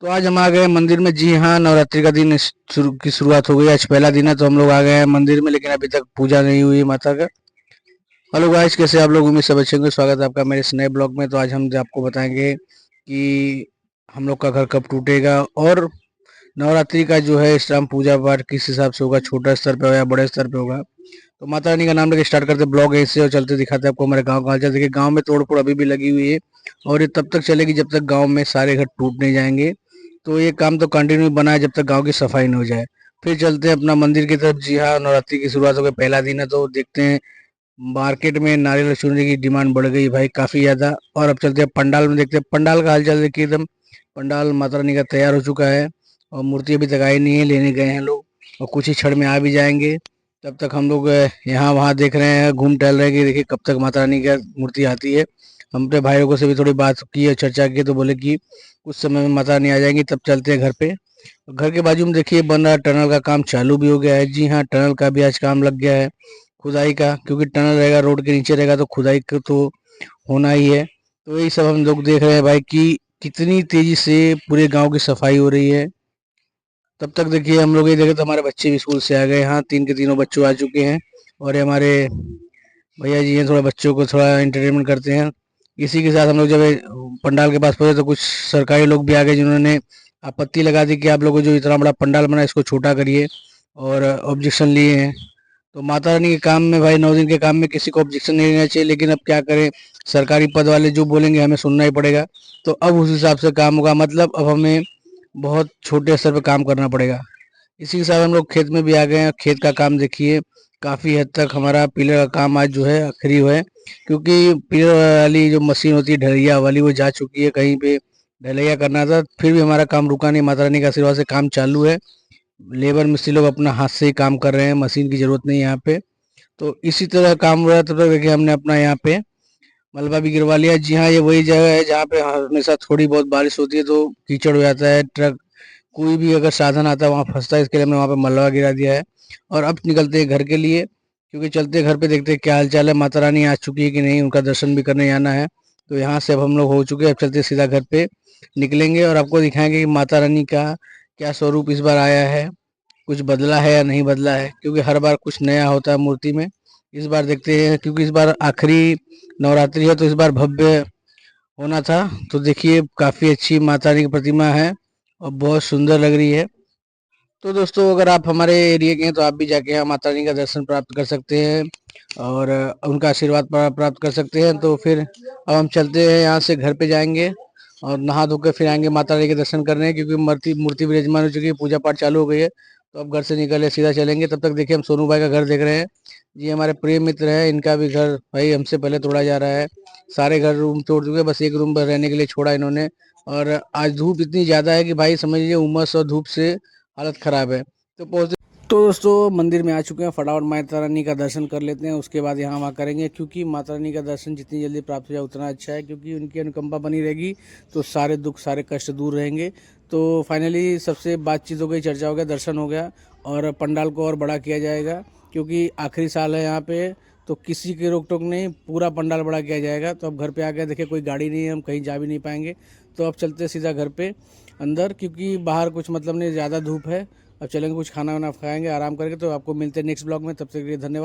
तो आज हम आ गए मंदिर में। जी हाँ, नवरात्रि का दिन की शुरुआत हो गई। आज पहला दिन है तो हम लोग आ गए हैं मंदिर में, लेकिन अभी तक पूजा नहीं हुई है माता का। हेलो गाइस, कैसे आप लोग? उम्मीद सब अच्छे होंगे। स्वागत है आपका मेरे इस नए ब्लॉग में। तो आज हम आपको बताएंगे कि हम लोग का घर कब टूटेगा और नवरात्रि का जो है इस्लाम पूजा पाठ किस हिसाब से होगा, छोटा स्तर पे होगा या बड़े स्तर पे होगा। तो माता रानी का नाम लेके स्टार्ट करते ब्लॉग ऐसे और चलते दिखाते हैं आपको हमारे गाँव का हालचाल। देखिए, गाँव में तोड़ फोड़ अभी भी लगी हुई है और ये तब तक चलेगी जब तक गाँव में सारे घर टूट नहीं जाएंगे। तो ये काम तो कंटिन्यू बना है जब तक गांव की सफाई नहीं हो जाए। फिर चलते हैं अपना मंदिर की तरफ। जी हाँ, नवरात्रि की शुरुआत हो गई, पहला दिन है तो देखते हैं मार्केट में नारियल चूरने की डिमांड बढ़ गई भाई काफी ज्यादा। और अब चलते हैं पंडाल में, देखते हैं पंडाल का हालचाल। देखिए एकदम पंडाल माता रानी का तैयार हो चुका है और मूर्ति अभी तक आई नहीं है, लेने गए हैं लोग और कुछ ही क्षण में आ भी जाएंगे। तब तक हम लोग यहाँ वहाँ देख रहे हैं, घूम टहल रहे हैं कि देखिए कब तक माता रानी की मूर्ति आती है। हम अपने भाइयों को से भी थोड़ी बात की है, चर्चा की, तो बोले कि कुछ समय में माता रानी आ जाएंगी, तब चलते हैं घर पे। घर के बाजू में देखिए बन रहा टनल का काम चालू भी हो गया है। जी हाँ, टनल का भी आज काम लग गया है, खुदाई का। क्योंकि टनल रहेगा रोड के नीचे रहेगा तो खुदाई का तो होना ही है। तो यही सब हम लोग देख रहे हैं भाई कि कितनी तेजी से पूरे गांव की सफाई हो रही है। तब तक देखिए हम लोग ये देखे तो हमारे बच्चे भी स्कूल से आ गए। हाँ, तीन के तीनों बच्चों आ चुके हैं और ये हमारे भैया जी हैं, थोड़ा बच्चों को थोड़ा एंटरटेनमेंट करते हैं। इसी के साथ हम लोग जब ये पंडाल के पास पहुंचे तो कुछ सरकारी लोग भी आ गए जिन्होंने आपत्ति लगा दी कि आप लोगों जो इतना बड़ा पंडाल बना इसको छोटा करिए, और ऑब्जेक्शन लिए हैं। तो माता रानी के काम में भाई, 9 दिन के काम में किसी को ऑब्जेक्शन नहीं लेना चाहिए, लेकिन अब क्या करें, सरकारी पद वाले जो बोलेंगे हमें सुनना ही पड़ेगा। तो अब उस हिसाब से काम होगा, मतलब अब हमें बहुत छोटे स्तर पर काम करना पड़ेगा। इसी के साथ हम लोग खेत में भी आ गए हैं। खेत का काम देखिए काफ़ी हद तक हमारा पिलर का काम आज जो है आखिरी हुआ है, क्योंकि पिलर वाली जो मशीन होती है ढलैया वाली वो जा चुकी है कहीं पे, ढलैया करना था। फिर भी हमारा काम रुका नहीं, माता रानी का आशीर्वाद से काम चालू है। लेबर मिस्त्री लोग अपना हाथ से ही काम कर रहे हैं, मशीन की जरूरत नहीं है यहाँ पे। तो इसी तरह काम हो रहा है। तब तक देखिए हमने अपना यहाँ पे मलबा भी गिरवा लिया। जी हाँ, ये वही जगह है जहाँ पे हमेशा थोड़ी बहुत बारिश होती है तो कीचड़ हो जाता है, ट्रक कोई भी अगर साधन आता है वहाँ फंसता है। इसके लिए हमने वहाँ पे मलबा गिरा दिया है। और अब निकलते हैं घर के लिए, क्योंकि चलते घर पे देखते हैं क्या हाल चाल है, माता रानी आ चुकी है कि नहीं, उनका दर्शन भी करने जाना है। तो यहाँ से अब हम लोग हो चुके हैं, अब चलते सीधा घर पे निकलेंगे और आपको दिखाएंगे कि माता रानी का क्या स्वरूप इस बार आया है, कुछ बदला है या नहीं बदला है। क्योंकि हर बार कुछ नया होता है मूर्ति में। इस बार देखते हैं, क्योंकि इस बार आखिरी नवरात्रि है तो इस बार भव्य होना था। तो देखिए काफी अच्छी माता रानी की प्रतिमा है और बहुत सुंदर लग रही है। तो दोस्तों, अगर आप हमारे एरिया के हैं तो आप भी जाके यहाँ माता रानी का दर्शन प्राप्त कर सकते हैं और उनका आशीर्वाद प्राप्त कर सकते हैं। तो फिर अब हम चलते हैं, यहाँ से घर पे जाएंगे और नहा धो के फिर आएंगे माता रानी के दर्शन करने, क्योंकि मूर्ति मूर्ति विराजमान हो चुकी है, पूजा पाठ चालू हो गई है। तो अब घर से निकले सीधा चलेंगे। तब तक देखिए हम सोनू भाई का घर देख रहे हैं। जी, हमारे प्रिय मित्र है, इनका भी घर भाई हमसे पहले तोड़ा जा रहा है। सारे घर रूम तोड़ चुके हैं, बस एक रूम रहने के लिए छोड़ा इन्होंने। और आज धूप इतनी ज्यादा है कि भाई समझ लीजिए उमस और धूप से हालत खराब है। तो पहुंच तो दोस्तों मंदिर में आ चुके हैं, फटाफट माता रानी का दर्शन कर लेते हैं, उसके बाद यहाँ वहाँ करेंगे। क्योंकि माता रानी का दर्शन जितनी जल्दी प्राप्त हो जाए उतना अच्छा है, क्योंकि उनकी अनुकंपा बनी रहेगी तो सारे दुख सारे कष्ट दूर रहेंगे। तो फाइनली सबसे बातचीत हो गई, चर्चा हो गया, दर्शन हो गया और पंडाल को और बड़ा किया जाएगा, क्योंकि आखिरी साल है यहाँ पे। तो किसी की रोक टोक नहीं, पूरा पंडाल बड़ा किया जाएगा। तो अब घर पे आ गए, देखिए कोई गाड़ी नहीं है, हम कहीं जा भी नहीं पाएंगे। तो अब चलते सीधा घर पे अंदर, क्योंकि बाहर कुछ मतलब नहीं, ज़्यादा धूप है। अब चलेंगे, कुछ खाना वाना खाएंगे, आराम करके। तो आपको मिलते हैं नेक्स्ट ब्लॉग में, तब तक के लिए धन्यवाद।